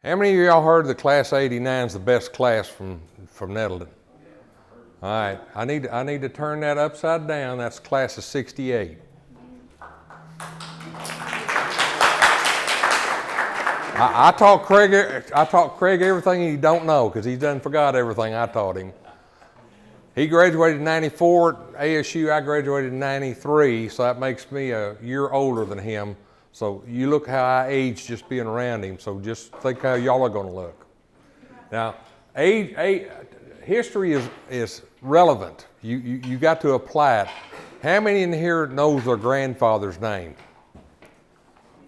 How many of y'all heard the class 89 is the best class from Nettleton? All right, I need to turn that upside down. That's class of 68. I taught Craig everything he don't know because he done forgot everything I taught him. He graduated in 94 at ASU. I graduated in 93, so that makes me a year older than him. So you look how I aged just being around him. So just think how y'all are going to look. Now, history is relevant. You got to apply it. How many in here knows their grandfather's name?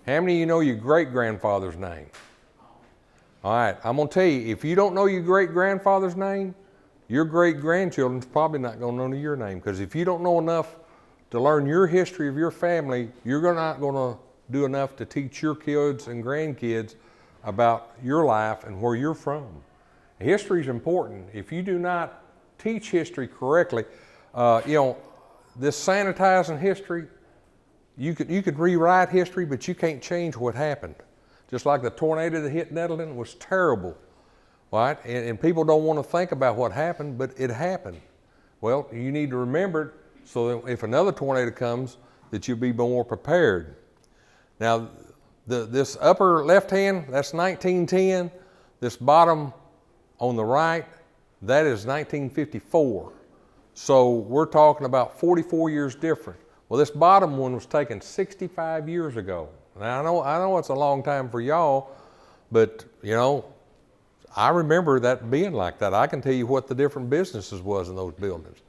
How many of you know your great-grandfather's name? All right, I'm going to tell you, if you don't know your great-grandfather's name, your great-grandchildren's probably not going to know your name, because if you don't know enough to learn your history of your family, you're not going to do enough to teach your kids and grandkids about your life and where you're from. History is important. If you do not teach history correctly, this sanitizing history, you could rewrite history, but you can't change what happened. Just like the tornado that hit Nettleton was terrible, right? And people don't want to think about what happened, but it happened. Well, you need to remember it so that if another tornado comes, that you'll be more prepared. Now, this upper left hand, that's 1910. This bottom on the right, that is 1954. So we're talking about 44 years different. Well, this bottom one was taken 65 years ago. Now, I know it's a long time for y'all, but, I remember that being like that. I can tell you what the different businesses was in those buildings.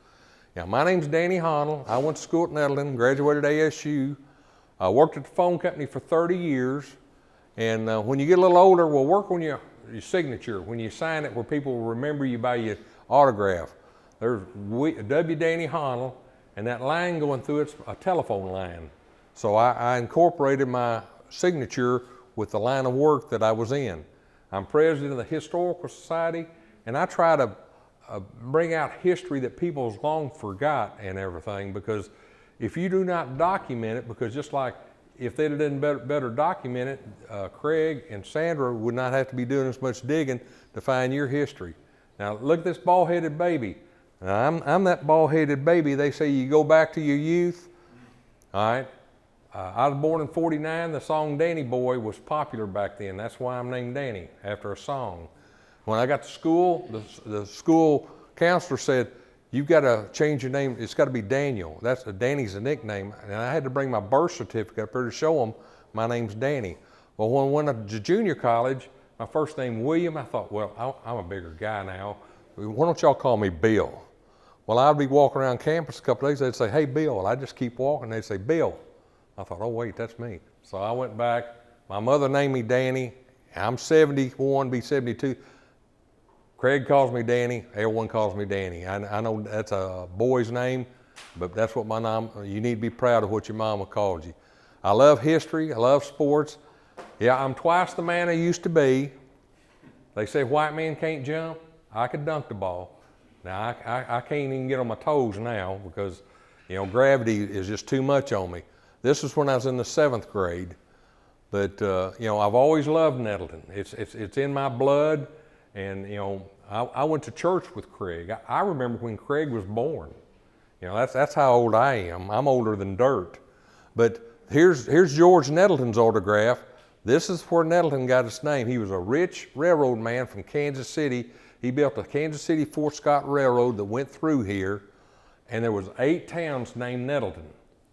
Now, my name's Danny Honnoll. I went to school at Nettleton, graduated ASU. I worked at the phone company for 30 years. And when you get a little older, we'll work on your signature. When you sign it, where people will remember you by your autograph. There's W. Danny Honnoll. And that line going through it's a telephone line. So I incorporated my signature with the line of work that I was in. I'm president of the Historical Society, and I try to bring out history that people's long forgot and everything, because if you do not document it, because just like if they'd have done better document it, Craig and Sandra would not have to be doing as much digging to find your history. Now look at this bald-headed baby. Now, I'm that bald-headed baby. They say you go back to your youth. All right. I was born in 49. The song Danny Boy was popular back then. That's why I'm named Danny, after a song. When I got to school, the school counselor said, you've got to change your name. It's got to be Daniel. Danny's a nickname. And I had to bring my birth certificate up here to show them my name's Danny. Well, when I went to junior college, my first name William, I thought, well, I'm a bigger guy now. Why don't y'all call me Bill? Well, I'd be walking around campus a couple of days, they'd say, hey, Bill. I'd just keep walking, they'd say, Bill. I thought, oh, wait, that's me. So I went back. My mother named me Danny. I'm 71, be 72. Craig calls me Danny. Everyone calls me Danny. I know that's a boy's name, but that's what you need to be proud of what your mama called you. I love history. I love sports. Yeah, I'm twice the man I used to be. They say white men can't jump. I could dunk the ball. Now, I can't even get on my toes now because, gravity is just too much on me. This was when I was in the 7th grade. But, I've always loved Nettleton. It's in my blood. And, I went to church with Craig. I remember when Craig was born. That's how old I am. I'm older than dirt. But here's George Nettleton's autograph. This is where Nettleton got its name. He was a rich railroad man from Kansas City. He built the Kansas City Fort Scott Railroad that went through here, and there was 8 towns named Nettleton.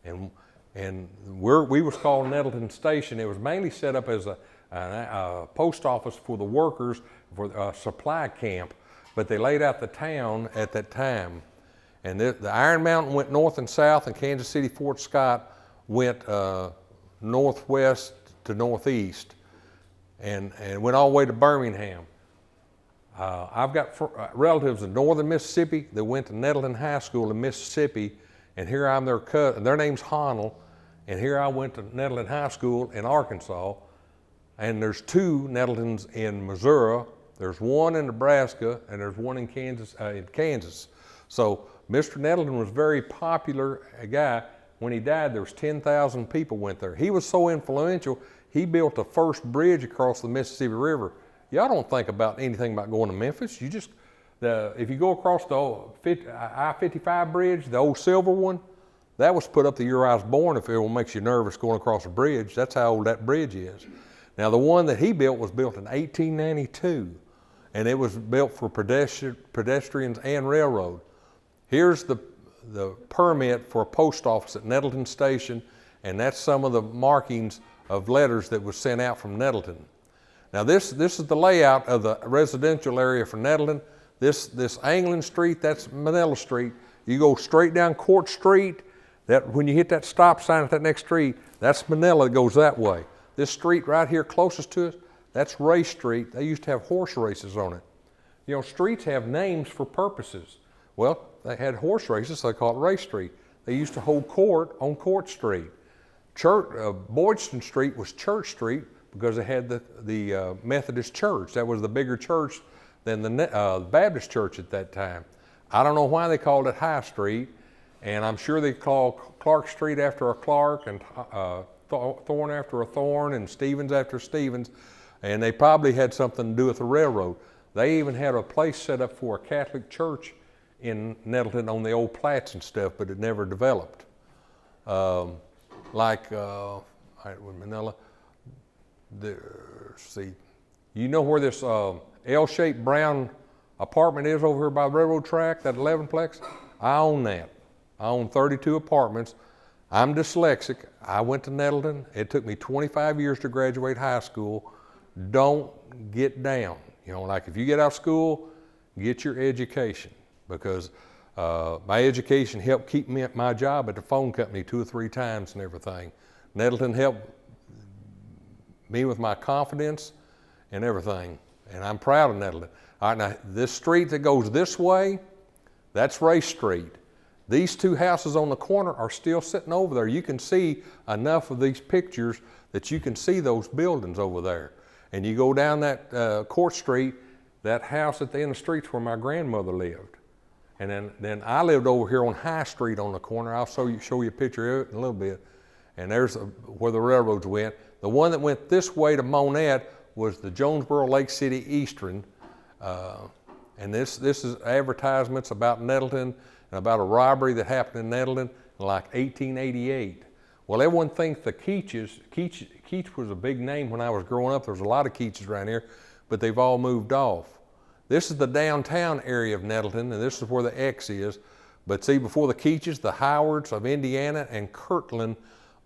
And we was called Nettleton Station. It was mainly set up as a post office for the workers, for a supply camp, but they laid out the town at that time. And the Iron Mountain went north and south, and Kansas City Fort Scott went northwest to northeast, and went all the way to Birmingham. I've got relatives in northern Mississippi that went to Nettleton High School in Mississippi, and here I'm their cousin. Their name's Honnoll, and here I went to Nettleton High School in Arkansas, and there's 2 Nettletons in Missouri. There's one in Nebraska, and there's one in Kansas. So Mr. Nettleton was a very popular guy. When he died, there was 10,000 people went there. He was so influential, he built the first bridge across the Mississippi River. Y'all don't think about anything about going to Memphis. You just, if you go across the I-55 bridge, the old silver one, that was put up the year I was born. If it makes you nervous going across a bridge, that's how old that bridge is. Now the one that he built was built in 1892, and it was built for pedestrians and railroad. Here's the permit for a post office at Nettleton Station, and that's some of the markings of letters that was sent out from Nettleton. Now this is the layout of the residential area for Nettleton. This Anglin Street, that's Manila Street. You go straight down Court Street. That when you hit that stop sign at that next street, that's Manila that goes that way. This street right here closest to us, that's Ray Street. They used to have horse races on it. You know, streets have names for purposes. Well, they had horse races, so they call it Ray Street. They used to hold court on Court Street. Boydston Street was Church Street because they had the Methodist Church. That was the bigger church than the Baptist Church at that time. I don't know why they called it High Street, and I'm sure they called Clark Street after a Clark, and Thorn after a Thorn, and Stevens after Stevens, and they probably had something to do with the railroad. They even had a place set up for a Catholic church in Nettleton on the old plats and stuff, but it never developed. Manila, see, you know where this L-shaped brown apartment is over here by the railroad track, that 11-plex? I own that. I own 32 apartments. I'm dyslexic. I went to Nettleton. It took me 25 years to graduate high school. Don't get down. You know, like if you get out of school, get your education, because my education helped keep me at my job at the phone company 2 or 3 times and everything. Nettleton helped me with my confidence and everything, and I'm proud of Nettleton. All right, now this street that goes this way, that's Ray Street. These 2 houses on the corner are still sitting over there. You can see enough of these pictures that you can see those buildings over there. And you go down that Court Street, that house at the end of the street's where my grandmother lived. And then I lived over here on High Street on the corner. I'll show you a picture of it in a little bit. And there's where the railroads went. The one that went this way to Monette was the Jonesboro Lake City Eastern. And this is advertisements about Nettleton and about a robbery that happened in Nettleton in like 1888. Well, everyone thinks the Keach was a big name when I was growing up. There was a lot of Keaches around here, but they've all moved off. This is the downtown area of Nettleton, and this is where the X is. But see, before the Keaches, the Howards of Indiana and Kirtland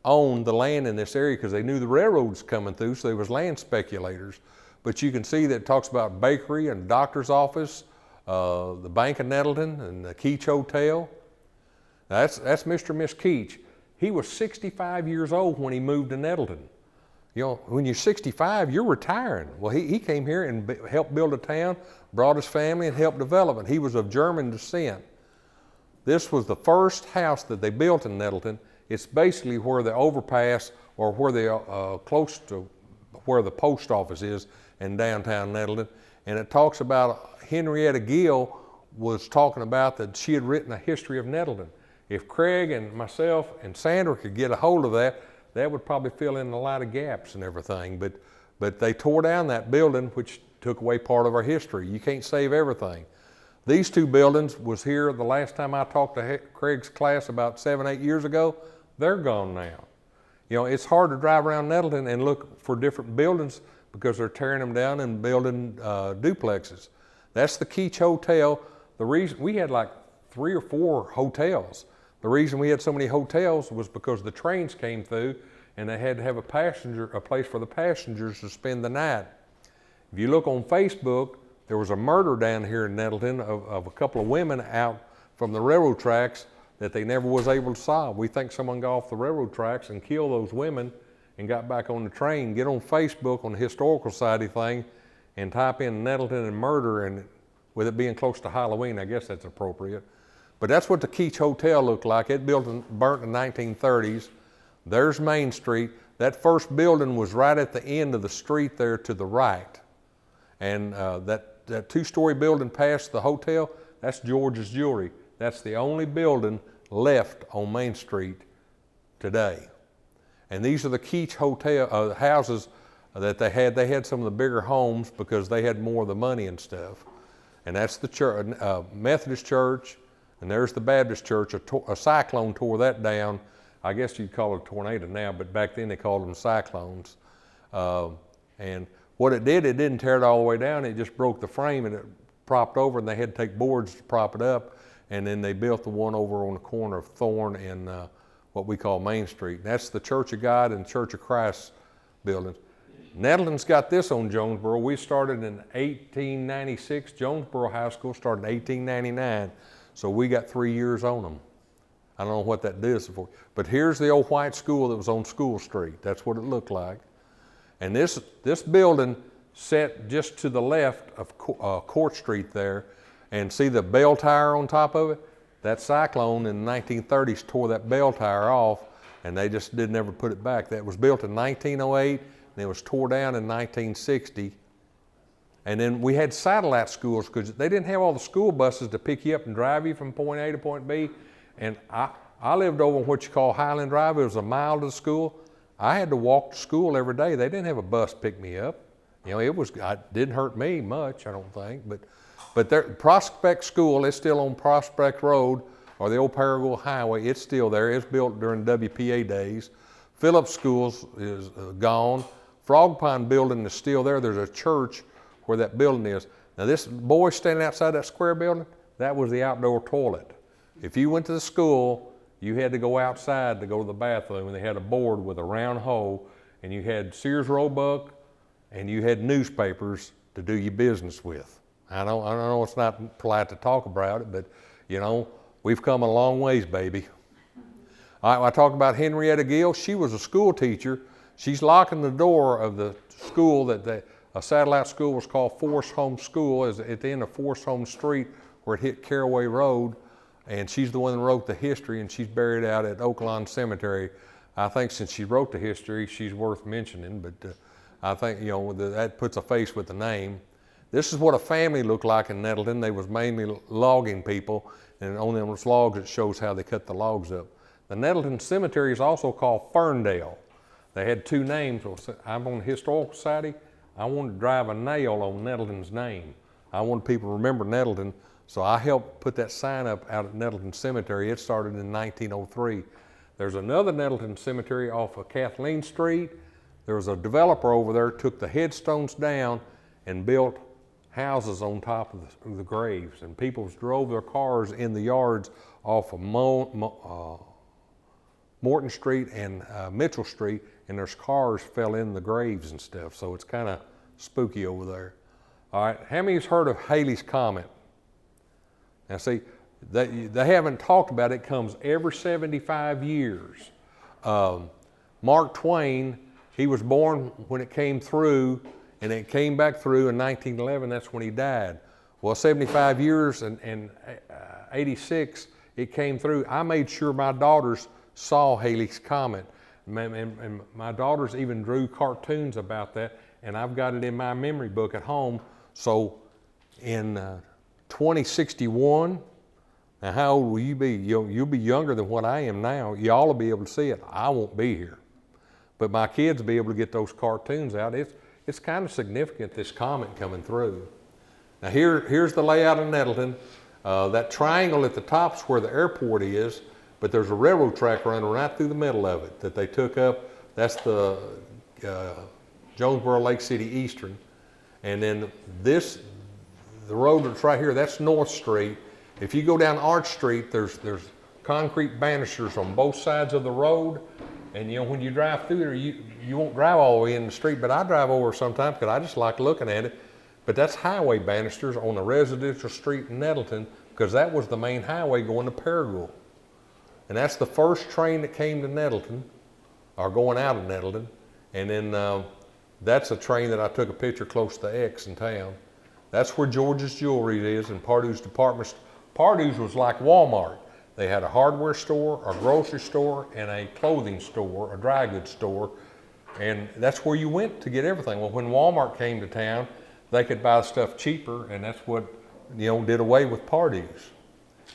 owned the land in this area because they knew the railroad was coming through, so they was land speculators. But you can see that it talks about bakery and doctor's office, the Bank of Nettleton, and the Keach Hotel. Now that's Mr. and Miss Keach. He was 65 years old when he moved to Nettleton. You know, when you're 65, you're retiring. Well, he came here and helped build a town, brought his family, and helped develop it. He was of German descent. This was the first house that they built in Nettleton. It's basically where the overpass, or where the close to where the post office is in downtown Nettleton. And it talks about Henrietta Gill was talking about that she had written a history of Nettleton. If Craig and myself and Sandra could get a hold of that, that would probably fill in a lot of gaps and everything. But they tore down that building, which took away part of our history. You can't save everything. These 2 buildings was here the last time I talked to Craig's class about 7, 8 years ago. They're gone now. You know, it's hard to drive around Nettleton and look for different buildings because they're tearing them down and building duplexes. That's the Keach Hotel. The reason we had like 3 or 4 hotels. The reason we had so many hotels was because the trains came through and they had to have a place for the passengers to spend the night. If you look on Facebook, there was a murder down here in Nettleton of a couple of women out from the railroad tracks that they never was able to solve. We think someone got off the railroad tracks and killed those women and got back on the train. Get on Facebook on the Historical Society thing and type in Nettleton and murder, and with it being close to Halloween, I guess that's appropriate. But that's what the Keach Hotel looked like. It burnt in the 1930s. There's Main Street. That first building was right at the end of the street there to the right. And that 2-story building past the hotel, that's George's Jewelry. That's the only building left on Main Street today. And these are the Keach Hotel houses that they had. They had some of the bigger homes because they had more of the money and stuff. And that's the church, Methodist church, and there's the Baptist church. A cyclone tore that down. I guess you'd call it a tornado now, but back then they called them cyclones. And what it didn't tear it all the way down. It just broke the frame and it propped over, and they had to take boards to prop it up. And then they built the one over on the corner of Thorn and what we call Main Street. And that's the Church of God and Church of Christ buildings. Nettleton's got this on Jonesboro. We started in 1896. Jonesboro High School started in 1899. So we got 3 years on them. I don't know what that does for. But here's the old white school that was on School Street. That's what it looked like. And this building set just to the left of Court Street there. And see the bell tower on top of it? That cyclone in the 1930s tore that bell tower off, and they just didn't ever put it back. That was built in 1908, and it was tore down in 1960. And then we had satellite schools because they didn't have all the school buses to pick you up and drive you from point A to point B. And I lived over on what you call Highland Drive. It was a mile to the school. I had to walk to school every day. They didn't have a bus pick me up. You know, it didn't hurt me much, I don't think. But Prospect School is still on Prospect Road or the old Paragould Highway. It's still there. It's built during WPA days. Phillips Schools is gone. Frog Pond Building is still there. There's a church where that building is. Now this boy standing outside that square building, that was the outdoor toilet. If you went to the school, you had to go outside to go to the bathroom, and they had a board with a round hole, and you had Sears Roebuck, and you had newspapers to do your business with. I know it's not polite to talk about it, but you know, we've come a long ways, baby. All right, well, I talked about Henrietta Gill. She was a school teacher. She's locking the door of the school a satellite school was called Forest Home School, is at the end of Forest Home Street where it hit Coleroy Road. And she's the one that wrote the history, and she's buried out at Oaklawn Cemetery. I think since she wrote the history, she's worth mentioning, but I think, you know, that puts a face with the name. This is what a family looked like in Nettleton. They was mainly logging people, and on those logs it shows how they cut the logs up. The Nettleton Cemetery is also called Ferndale. They had two names. I'm on the Historical Society. I wanted to drive a nail on Nettleton's name. I wanted people to remember Nettleton, so I helped put that sign up out at Nettleton Cemetery. It started in 1903. There's another Nettleton Cemetery off of Kathleen Street. There was a developer over there, took the headstones down and built houses on top of the graves, and people drove their cars in the yards off of Morton Street and Mitchell Street, and their cars fell in the graves and stuff, so it's kind of spooky over there. All right, how many's heard of Halley's Comet? Now see, they haven't talked about it. It comes every 75 years. Mark Twain, he was born when it came through, and it came back through in 1911, that's when he died. Well, 75 years and 86, it came through. I made sure my daughters saw Halley's Comet. And my daughters even drew cartoons about that, and I've got it in my memory book at home. So in 2061, now how old will you be? You'll be younger than what I am now. Y'all will be able to see it. I won't be here. But my kids will be able to get those cartoons out. It's kind of significant, this comet coming through. Now here's the layout of Nettleton. That triangle at the top is where the airport is, but there's a railroad track running right through the middle of it that they took up. That's the Jonesboro Lake City Eastern. And then the road that's right here, that's North Street. If you go down Arch Street, there's concrete banisters on both sides of the road. And you know, when you drive through there, you won't drive all the way in the street, but I drive over sometimes because I just like looking at it. But that's highway banisters on the residential street in Nettleton, because that was the main highway going to Paragould. And that's the first train that came to Nettleton, or going out of Nettleton. And then that's a train that I took a picture close to X in town. That's where George's Jewelry is, and Pardue's Department. Pardue's was like Walmart. They had a hardware store, a grocery store, and a clothing store, a dry goods store. And that's where you went to get everything. Well, when Walmart came to town, they could buy stuff cheaper, and that's what, you know, did away with Pardue's.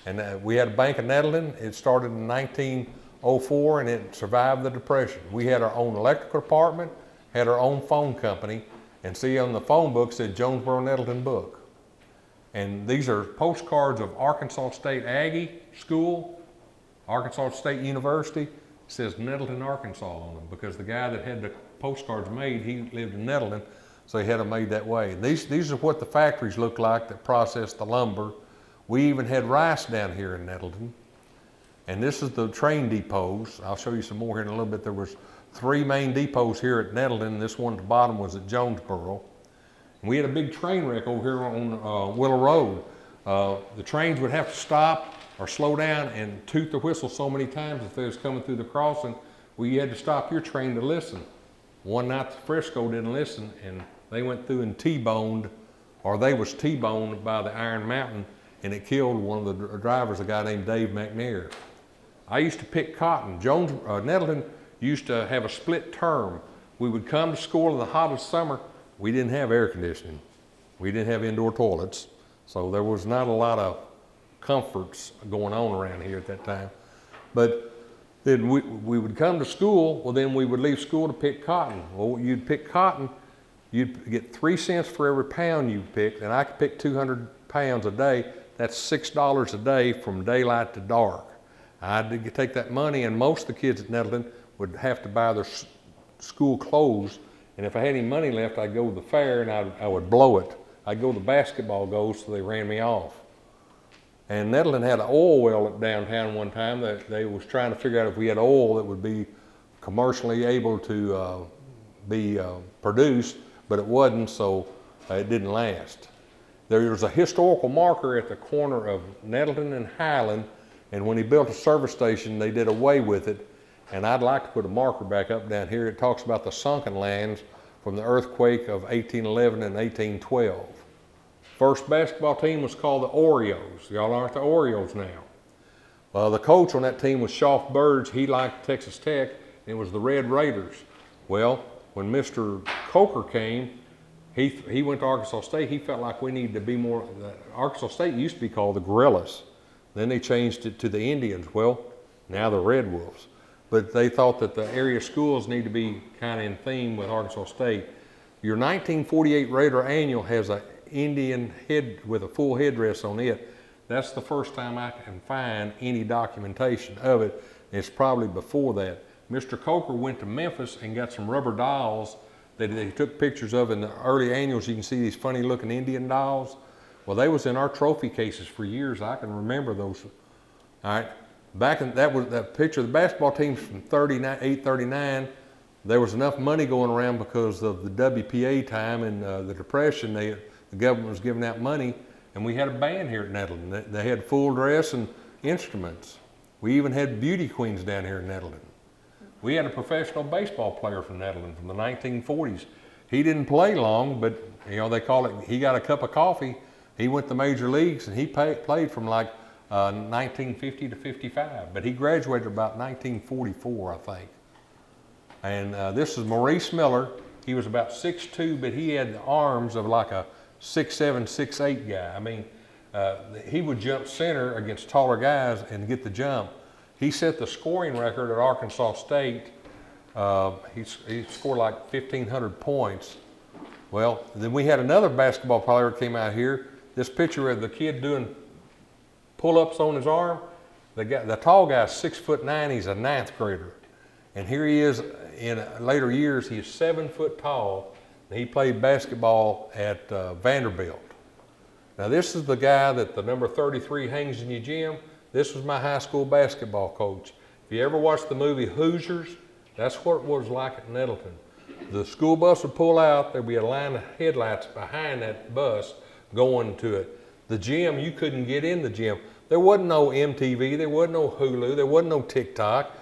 And we had a bank in Nettleton. It started in 1904, and it survived the Depression. We had our own electrical department, had her own phone company, and see on the phone book said Jonesboro Nettleton Book. And these are postcards of Arkansas State Aggie School, Arkansas State University. It says Nettleton, Arkansas on them, because the guy that had the postcards made, he lived in Nettleton, so he had them made that way. These are what the factories look like that process the lumber. We even had rice down here in Nettleton. And this is the train depots. I'll show you some more here in a little bit. There was 3 main depots here at Nettleton. This one at the bottom was at Jonesboro. And we had a big train wreck over here on Willow Road. The trains would have to stop or slow down and toot the whistle so many times if they was coming through the crossing. Well, you had to stop your train to listen. One night Frisco didn't listen, and they went through and T-boned, or they was T-boned by the Iron Mountain, and it killed one of the drivers, a guy named Dave McNair. I used to pick cotton. Nettleton used to have a split term. We would come to school in the hottest summer. We didn't have air conditioning. We didn't have indoor toilets. So there was not a lot of comforts going on around here at that time. But then we would come to school. Well, then we would leave school to pick cotton. Well, you'd pick cotton. You'd get 3 cents for every pound you picked, and I could pick 200 pounds a day. That's $6 a day from daylight to dark. I had to take that money, and most of the kids at Nettleton would have to buy their school clothes. And if I had any money left, I'd go to the fair and I would blow it. I'd go to the basketball goals, so they ran me off. And Nettleton had an oil well at downtown one time that they was trying to figure out if we had oil that would be commercially able to be produced, but it wasn't, so it didn't last. There was a historical marker at the corner of Nettleton and Highland, and when he built a service station, they did away with it. And I'd like to put a marker back up down here. It talks about the sunken lands from the earthquake of 1811 and 1812. First basketball team was called the Oreos. Y'all aren't the Oreos now. The coach on that team was Schaff Burge. He liked Texas Tech, and it was the Red Raiders. Well, when Mr. Coker came, he went to Arkansas State. He felt like we needed to be more, Arkansas State used to be called the Gorillas. Then they changed it to the Indians. Well, now the Red Wolves. But they thought that the area schools need to be kind of in theme with Arkansas State. Your 1948 Raider Annual has an Indian head with a full headdress on it. That's the first time I can find any documentation of it. It's probably before that. Mr. Coker went to Memphis and got some rubber dolls that he took pictures of in the early annuals. You can see these funny looking Indian dolls. Well, they was in our trophy cases for years. I can remember those. All right, back in that picture of the basketball teams from 39. There was enough money going around because of the WPA time and the Depression. The government was giving out money, and we had a band here at Nettleton. They had full dress and instruments. We even had beauty queens down here in Nettleton. We had a professional baseball player from Nettleton from the 1940s. He didn't play long, but they call it, he got a cup of coffee. He went to major leagues, and he played from like 1950 to 55, but he graduated about 1944, I think. And this is Maurice Miller. He was about 6'2", but he had the arms of like a 6'7", 6'8" guy. I mean, he would jump center against taller guys and get the jump. He set the scoring record at Arkansas State. He scored like 1,500 points. Well, then we had another basketball player came out here. This picture of the kid doing pull-ups on his arm. The tall guy's 6'9". He's a 9th grader. And here he is in later years. He is 7 foot tall. And he played basketball at Vanderbilt. Now this is the guy that the number 33 hangs in your gym. This was my high school basketball coach. If you ever watched the movie Hoosiers, that's what it was like at Nettleton. The school bus would pull out. There'd be a line of headlights behind that bus going to it. The gym, you couldn't get in the gym. There wasn't no MTV, there wasn't no Hulu, there wasn't no TikTok,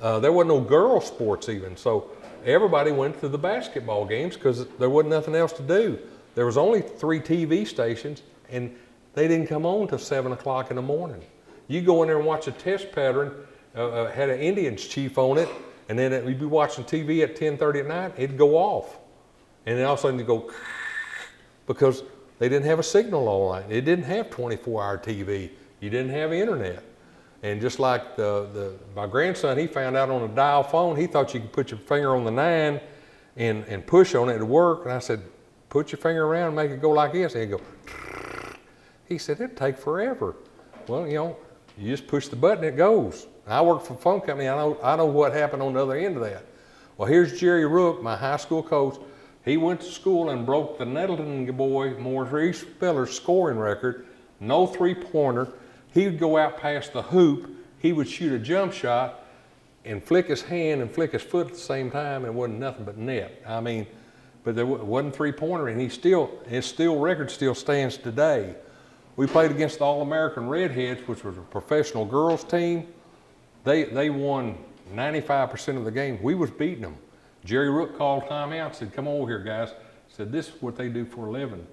there wasn't no girl sports even. So everybody went to the basketball games because there wasn't nothing else to do. There was only 3 TV stations, and they didn't come on till 7 o'clock in the morning. You go in there and watch a test pattern, had an Indians chief on it, and then you'd be watching TV at 10:30 at night, it'd go off. And then all of a sudden you go, because they didn't have a signal all night. It didn't have 24-hour TV. You didn't have internet. And just like my grandson, he found out on a dial phone, he thought you could put your finger on the 9 and push on it to work. And I said, put your finger around and make it go like this. And he'd go, he said, it'd take forever. Well, you just push the button, it goes. I work for a phone company, I know what happened on the other end of that. Well, here's Jerry Rook, my high school coach. He went to school and broke the Nettleton boy, Maurice Miller's scoring record. No three-pointer. He would go out past the hoop. He would shoot a jump shot and flick his hand and flick his foot at the same time, and it wasn't nothing but net. I mean, but there wasn't three-pointer, and his record still stands today. We played against the All-American Redheads, which was a professional girls team. They won 95% of the game. We was beating them. Jerry Rook called timeout and said, come over here, guys. Said, this is what they do for a living.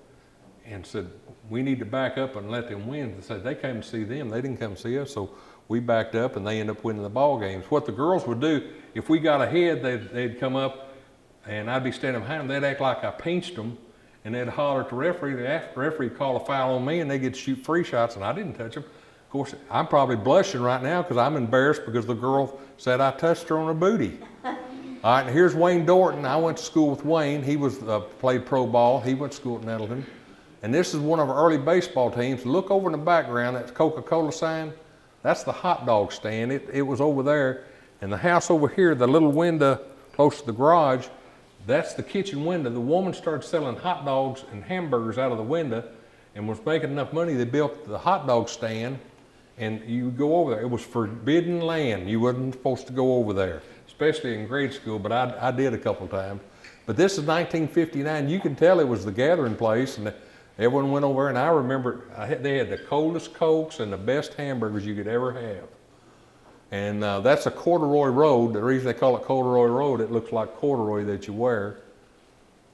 And said, we need to back up and let them win. They said, they came to see them. They didn't come see us. So we backed up, and they ended up winning the ball games. What the girls would do, if we got ahead, they'd come up, and I'd be standing behind them. They'd act like I pinched them, and they'd holler at the referee. The referee would call a foul on me, and they'd get to shoot free shots, and I didn't touch them. Of course, I'm probably blushing right now because I'm embarrassed because the girl said I touched her on her booty. All right, and here's Wayne Dorton. I went to school with Wayne. He played pro ball. He went to school at Nettleton. And this is one of our early baseball teams. Look over in the background, that Coca-Cola sign. That's the hot dog stand. It was over there. And the house over here, the little window close to the garage, that's the kitchen window. The woman started selling hot dogs and hamburgers out of the window and was making enough money. They built the hot dog stand, and you would go over there. It was forbidden land. You wasn't supposed to go over there, especially in grade school, but I did a couple times. But this is 1959. You can tell it was the gathering place, and everyone went over, and I remember they had the coldest Cokes and the best hamburgers you could ever have. And that's a corduroy road. The reason they call it Coleroy Road, it looks like corduroy that you wear.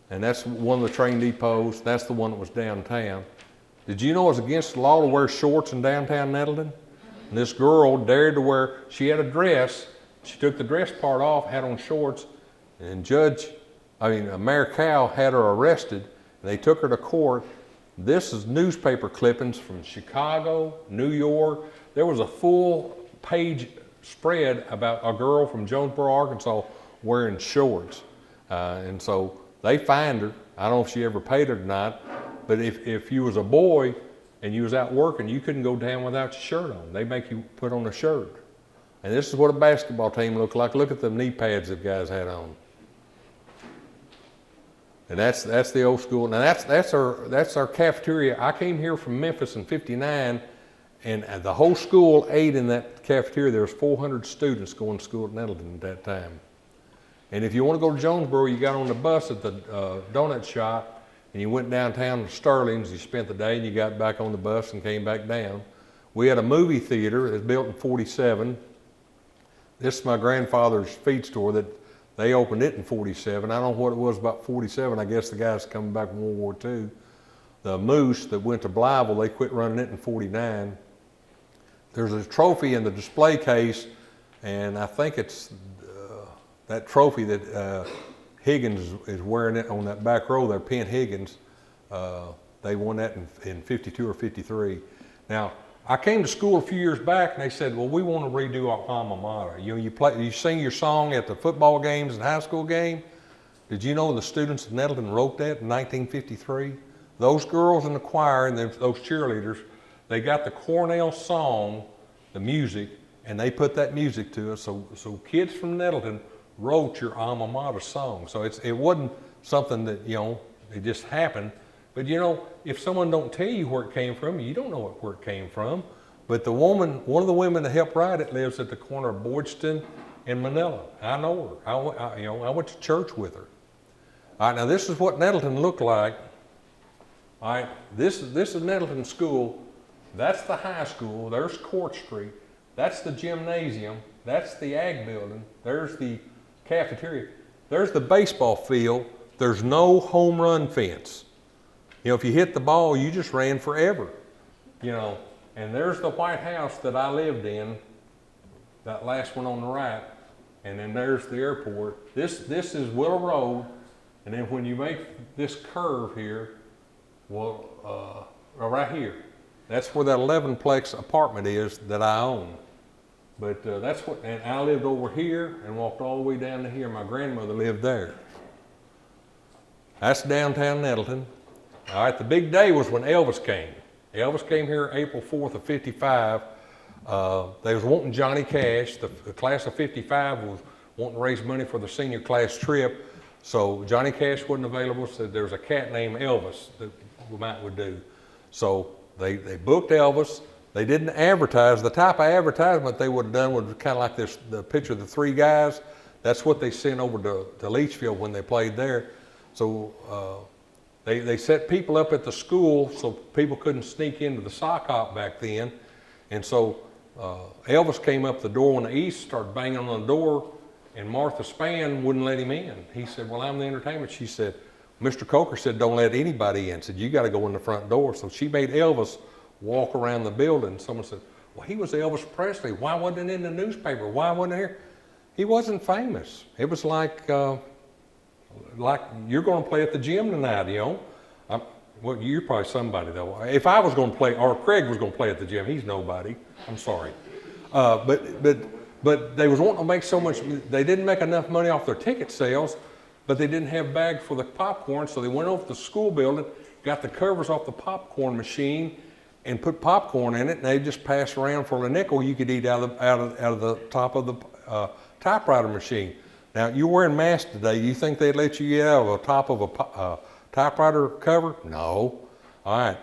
And that's one of the train depots. That's the one that was downtown. Did you know it was against the law to wear shorts in downtown Nettleton? And this girl dared to wear, she had a dress. She took the dress part off, had on shorts, and Mayor Cow had her arrested. And they took her to court. This is newspaper clippings from Chicago, New York. There was a full page spread about a girl from Jonesboro, Arkansas wearing shorts. And so they fined her. I don't know if she ever paid it or not, but if you was a boy and you was out working, you couldn't go down without your shirt on. They make you put on a shirt. And this is what a basketball team looked like. Look at the knee pads that guys had on. And that's the old school. Now that's our cafeteria. I came here from Memphis in '59, and the whole school ate in that cafeteria. There was 400 students going to school at Nettleton at that time. And if you want to go to Jonesboro, you got on the bus at the donut shop, and you went downtown to Sterling's. You spent the day, and you got back on the bus and came back down. We had a movie theater that was built in '47. This is my grandfather's feed store that they opened it in '47. I don't know what it was about '47. I guess the guys coming back from World War II. The Moose that went to Blytheville, they quit running it in '49. There's a trophy in the display case, and I think it's that trophy that Higgins is wearing it on that back row there, Penn Higgins. They won that in '52 or '53. Now, I came to school a few years back, and they said, well, we want to redo our Alma Mater. You sing your song at the football games and high school game. Did you know the students of Nettleton wrote that in 1953? Those girls in the choir and those cheerleaders, they got the Cornell song, the music, and they put that music to us. So kids from Nettleton wrote your Alma Mater song. So it wasn't something that, it just happened. But if someone don't tell you where it came from, you don't know where it came from. But one of the women that helped write it lives at the corner of Boydston and Manila. I know her. I went to church with her. All right, now this is what Nettleton looked like. All right, this is Nettleton School. That's the high school. There's Court Street. That's the gymnasium. That's the ag building. There's the cafeteria. There's the baseball field. There's no home run fence. If you hit the ball, you just ran forever, And there's the White House that I lived in, that last one on the right, and then there's the airport. This is Willow Road, and then when you make this curve here, right here, that's where that 11-plex apartment is that I own. But and I lived over here and walked all the way down to here. My grandmother lived there. That's downtown Nettleton. All right, the big day was when Elvis came. Elvis came here April 4th of 55. They was wanting Johnny Cash. The class of 55 was wanting to raise money for the senior class trip. So Johnny Cash wasn't available, so there was a cat named Elvis that we would do. So they booked Elvis. They didn't advertise. The type of advertisement they would have done was kind of like this, the picture of the three guys. That's what they sent over to Leachfield when they played there. So they set people up at the school so people couldn't sneak into the sock hop back then. And so Elvis came up the door on the east, started banging on the door, and Martha Spann wouldn't let him in. He said, well, I'm the entertainment. She said, Mr. Coker said, don't let anybody in. Said, you got to go in the front door. So she made Elvis walk around the building. Someone said, well, he was Elvis Presley. Why wasn't it in the newspaper? Why wasn't it here? He wasn't famous. It was like you're going to play at the gym tonight, you know. Well, you're probably somebody though. If I was going to play, or Craig was going to play at the gym, he's nobody. I'm sorry. But they was wanting to make so much. They didn't make enough money off their ticket sales, but they didn't have bags for the popcorn, so they went over to the school building, got the covers off the popcorn machine, and put popcorn in it, and they just passed around for a nickel. You could eat out of the top of the typewriter machine. Now, you're wearing masks today. You think they'd let you get out of the top of a typewriter cover? No. All right.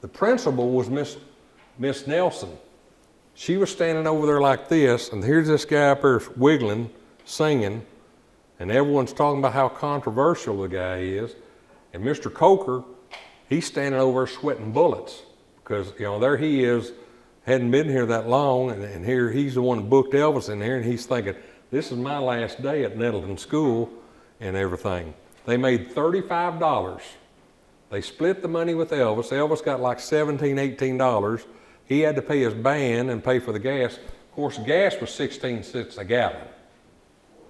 The principal was Miss Nelson. She was standing over there like this, and here's this guy up there wiggling, singing, and everyone's talking about how controversial the guy is. And Mr. Coker, he's standing over there sweating bullets because, you know, there he is, hadn't been here that long, and here he's the one that booked Elvis in here, and he's thinking, this is my last day at Nettleton School and everything. They made $35. They split the money with Elvis. Elvis got like $17, $18. He had to pay his band and pay for the gas. Of course, gas was 16 cents a gallon.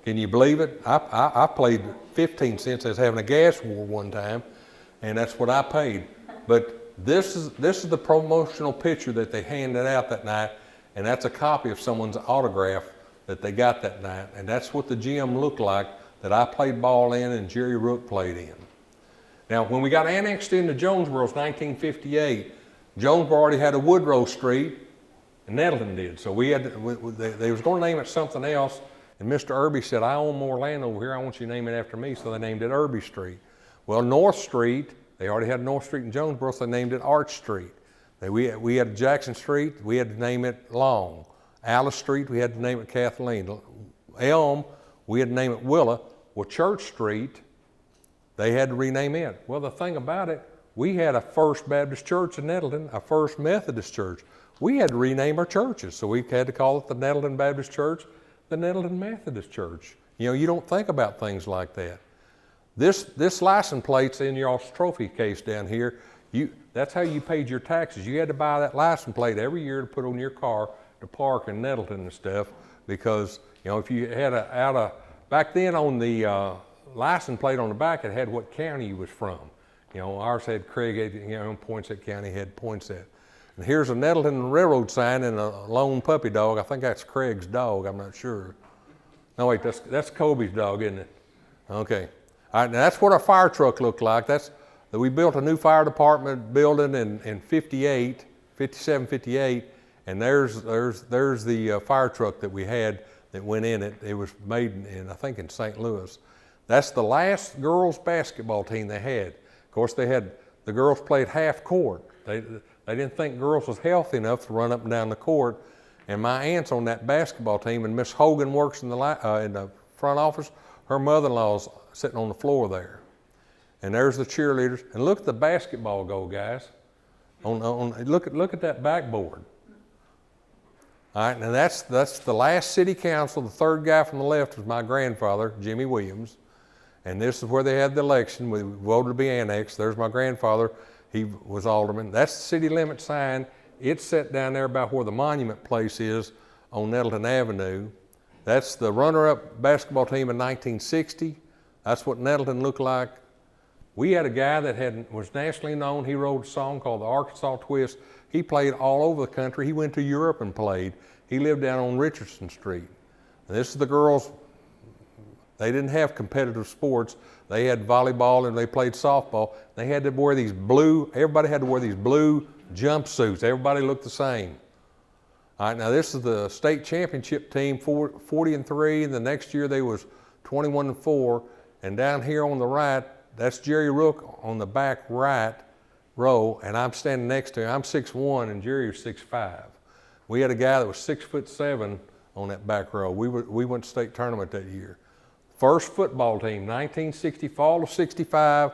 Can you believe it? I paid 15 cents as having a gas war one time, and that's what I paid. But this is the promotional picture that they handed out that night, and that's a copy of someone's autograph that they got that night, and that's what the gym looked like that I played ball in and Jerry Rook played in. Now, when we got annexed into Jonesboro, it was 1958. Jonesboro already had a Woodrow Street, and Nettleton did. So they was going to name it something else, and Mr. Irby said, I own more land over here, I want you to name it after me, so they named it Irby Street. Well, North Street, they already had North Street in Jonesboro, so they named it Arch Street. We had Jackson Street, we had to name it Long. Alice Street, we had to name it Kathleen. Elm, we had to name it Willow. Well, Church Street, they had to rename it. Well, the thing about it, we had a First Baptist Church in Nettleton, a First Methodist Church. We had to rename our churches, so we had to call it the Nettleton Baptist Church, the Nettleton Methodist Church. You know, you don't think about things like that. This license plate's in y'all's trophy case down here. That's how you paid your taxes. You had to buy that license plate every year to put on your car to park in Nettleton and stuff, because, you know, if you had back then on the license plate on the back, it had what county you was from. You know, ours had Craig, you know, Poinsett County had Poinsett. And here's a Nettleton Railroad sign and a lone puppy dog. I think that's Craig's dog, I'm not sure. No, wait, that's Kobe's dog, isn't it? Okay. All right, now that's what our fire truck looked like. We built a new fire department building in 57, 58, and there's the fire truck that we had that went in it. It was made I think in St. Louis. That's the last girls basketball team they had. Of course, the girls played half court. They didn't think girls was healthy enough to run up and down the court. And my aunt's on that basketball team, and Miss Hogan works in the front office. Her mother-in-law's sitting on the floor there. And there's the cheerleaders. And look at the basketball goal, guys. Look at that backboard. All right, now that's the last city council. The third guy from the left was my grandfather, Jimmy Williams. And this is where they had the election. We voted to be annexed. There's my grandfather. He was alderman. That's the city limit sign. It's set down there about where the monument place is on Nettleton Avenue. That's the runner-up basketball team in 1960. That's what Nettleton looked like. We had a guy that was nationally known. He wrote a song called the Arkansas Twist. He played all over the country. He went to Europe and played. He lived down on Richardson Street. And this is the girls. They didn't have competitive sports. They had volleyball and they played softball. They had to wear these blue, everybody had to wear these blue jumpsuits. Everybody looked the same. All right, now this is the state championship team, 40-3, and the next year they was 21-4. And down here on the right, that's Jerry Rook on the back right row, and I'm standing next to him. I'm 6'1", and Jerry was 6'5". We had a guy that was 6'7" on that back row. We went to state tournament that year. First football team, 1960, fall of 65.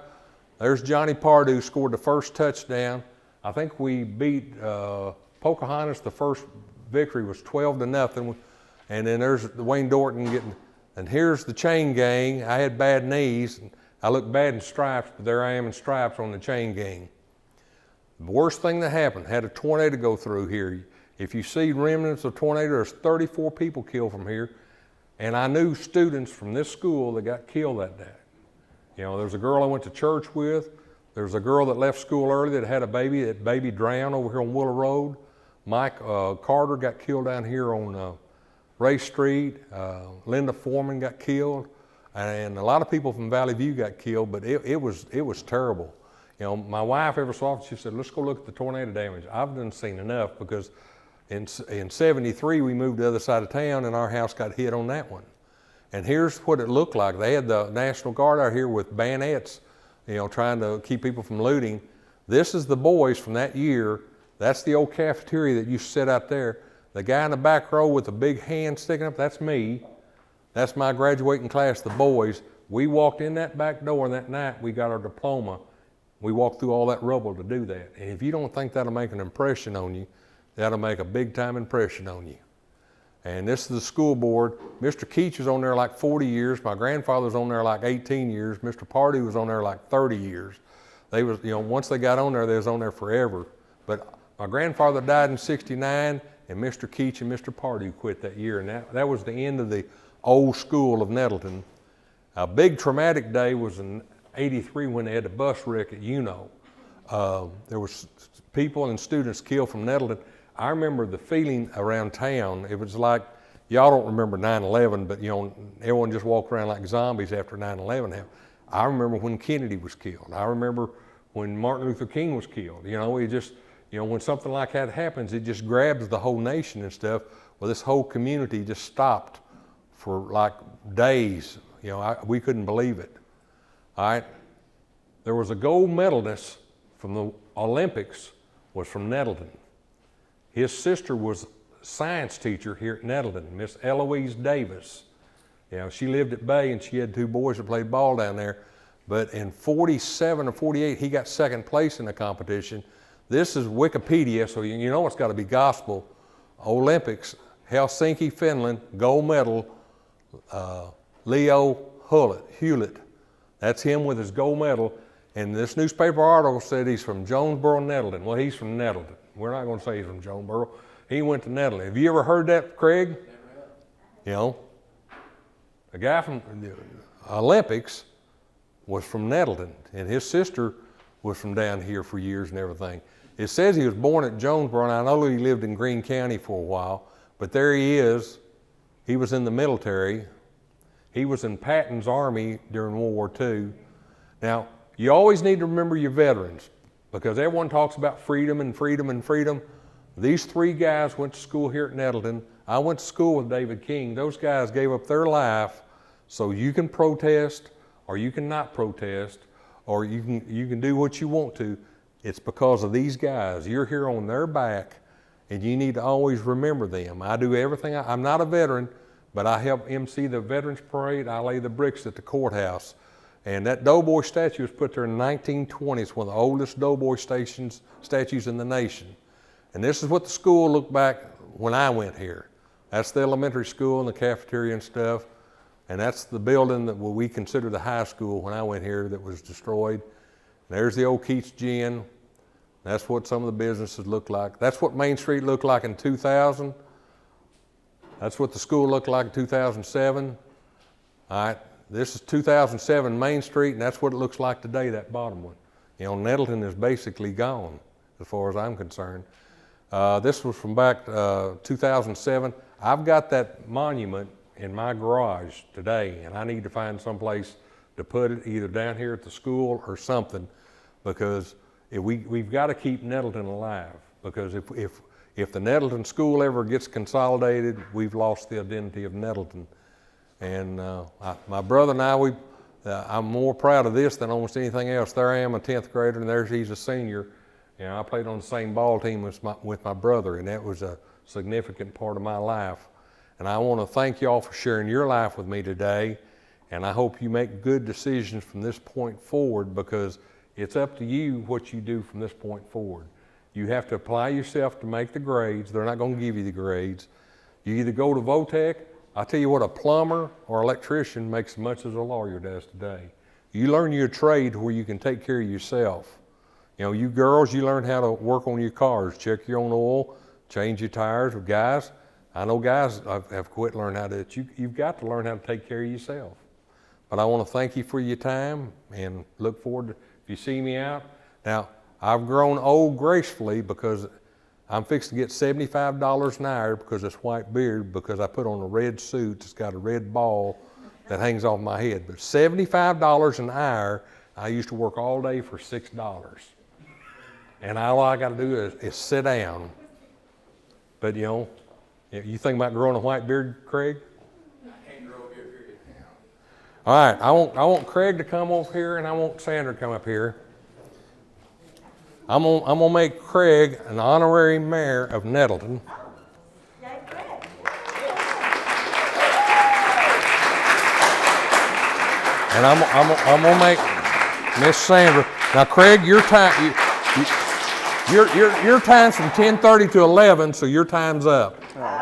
There's Johnny Pardue scored the first touchdown. I think we beat Pocahontas. The first victory was 12-0, and then there's Wayne Dorton getting. And here's the chain gang. I had bad knees. And I looked bad in stripes, but there I am in stripes on the chain gang. The worst thing that happened, had a tornado go through here. If you see remnants of tornado, there's 34 people killed from here. And I knew students from this school that got killed that day. You know, there's a girl I went to church with. There's a girl that left school early that had a baby. That baby drowned over here on Willow Road. Mike Carter got killed down here on Ray Street. Linda Foreman got killed. And a lot of people from Valley View got killed, but it was terrible. You know, my wife every so often, she said, let's go look at the tornado damage. I've done seen enough because in 73, we moved to the other side of town and our house got hit on that one. And here's what it looked like. They had the National Guard out here with bayonets, you know, trying to keep people from looting. This is the boys from that year. That's the old cafeteria that used to sit out there. The guy in the back row with the big hand sticking up, that's me. That's my graduating class, the boys. We walked in that back door, and that night we got our diploma. We walked through all that rubble to do that. And if you don't think that'll make an impression on you, that'll make a big time impression on you. And this is the school board. Mr. Keach was on there like 40 years. My grandfather was on there like 18 years. Mr. Pardue was on there like 30 years. They was, you know, once they got on there, they was on there forever. But my grandfather died in 69, and Mr. Keach and Mr. Pardue quit that year. And that was the end of the old school of Nettleton. A big traumatic day was in 83 when they had the bus wreck at Honnoll. There was people and students killed from Nettleton. I remember the feeling around town. It was like, y'all don't remember 9/11, but you know, everyone just walked around like zombies after 9/11 happened. I remember when Kennedy was killed. I remember when Martin Luther King was killed. You know, it just, you know, when something like that happens, it just grabs the whole nation and stuff. Well, this whole community just stopped for like days. You know, we couldn't believe it. All right. There was a gold medalist from the Olympics, was from Nettleton. His sister was a science teacher here at Nettleton, Miss Eloise Davis. You know, she lived at Bay and she had two boys that played ball down there. But in 47 or 48, he got second place in the competition. This is Wikipedia, so you know it's got to be gospel. Olympics, Helsinki, Finland, gold medal, Leo Hewlett. That's him with his gold medal. And this newspaper article said he's from Jonesboro, Nettleton. Well, he's from Nettleton. We're not going to say he's from Jonesboro. He went to Nettleton. Have you ever heard that, Craig? You know, a guy from the Olympics was from Nettleton, and his sister was from down here for years and everything. It says he was born at Jonesboro, and I know he lived in Greene County for a while, but there he is. He was in the military. He was in Patton's army during World War II. Now, you always need to remember your veterans, because everyone talks about freedom and freedom and freedom. These three guys went to school here at Nettleton. I went to school with David King. Those guys gave up their life so you can protest, or you can not protest, or you can do what you want to. It's because of these guys. You're here on their back, and you need to always remember them. I do everything. I'm not a veteran, but I help MC the Veterans Parade. I lay the bricks at the courthouse. And that Doughboy statue was put there in the 1920s, one of the oldest Doughboy statues in the nation. And this is what the school looked back when I went here. That's the elementary school and the cafeteria and stuff. And that's the building that we consider the high school when I went here that was destroyed. And there's the old Keats Gin. That's what some of the businesses look like. That's what Main Street looked like in 2000. That's what the school looked like in 2007. All right. This is 2007 Main Street, and that's what it looks like today, that bottom one. You know, Nettleton is basically gone, as far as I'm concerned. This was from back 2007. I've got that monument in my garage today, and I need to find someplace to put it, either down here at the school or something, because we've got to keep Nettleton alive. Because if the Nettleton school ever gets consolidated, we've lost the identity of Nettleton. And my brother and I, I'm more proud of this than almost anything else. There I am, a 10th grader, and he's a senior. You know, I played on the same ball team with my brother, and that was a significant part of my life. And I want to thank y'all for sharing your life with me today. And I hope you make good decisions from this point forward, because it's up to you what you do from this point forward. You have to apply yourself to make the grades. They're not going to give you the grades. You either go to Votech. I'll tell you what, a plumber or electrician makes as much as a lawyer does today. You learn your trade where you can take care of yourself. You know, you girls, you learn how to work on your cars, check your own oil, change your tires. Guys, I know guys have quit learning how to do it. You've got to learn how to take care of yourself. But I want to thank you for your time and look forward to, if you see me out. Now, I've grown old gracefully because I'm fixing to get $75 an hour because it's white beard, because I put on a red suit that's got a red ball that hangs off my head. But $75 an hour, I used to work all day for $6. And all I got to do is sit down. But you know, you think about growing a white beard, Craig? I can't grow a beard, period. All right, I want Craig to come over here, and I want Sandra to come up here. I'm gonna make Craig an honorary mayor of Nettleton. Yay, Craig. And I'm gonna make Miss Sandra. Now, Craig, your time your time's from 10:30 to 11, so your time's up. Mine's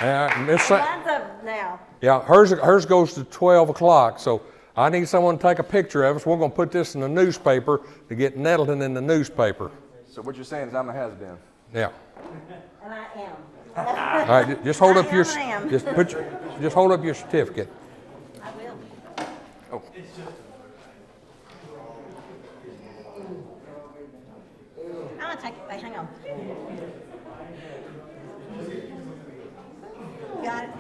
up now. Yeah, hers goes to 12 o'clock. So I need someone to take a picture of us. We're gonna put this in the newspaper to get Nettleton in the newspaper. So what you're saying is I'm a has-been. Yeah. And I am. All right, just hold up your I am. just hold up your certificate. I will. Oh. I'm gonna take it. Wait, hang on. Got it.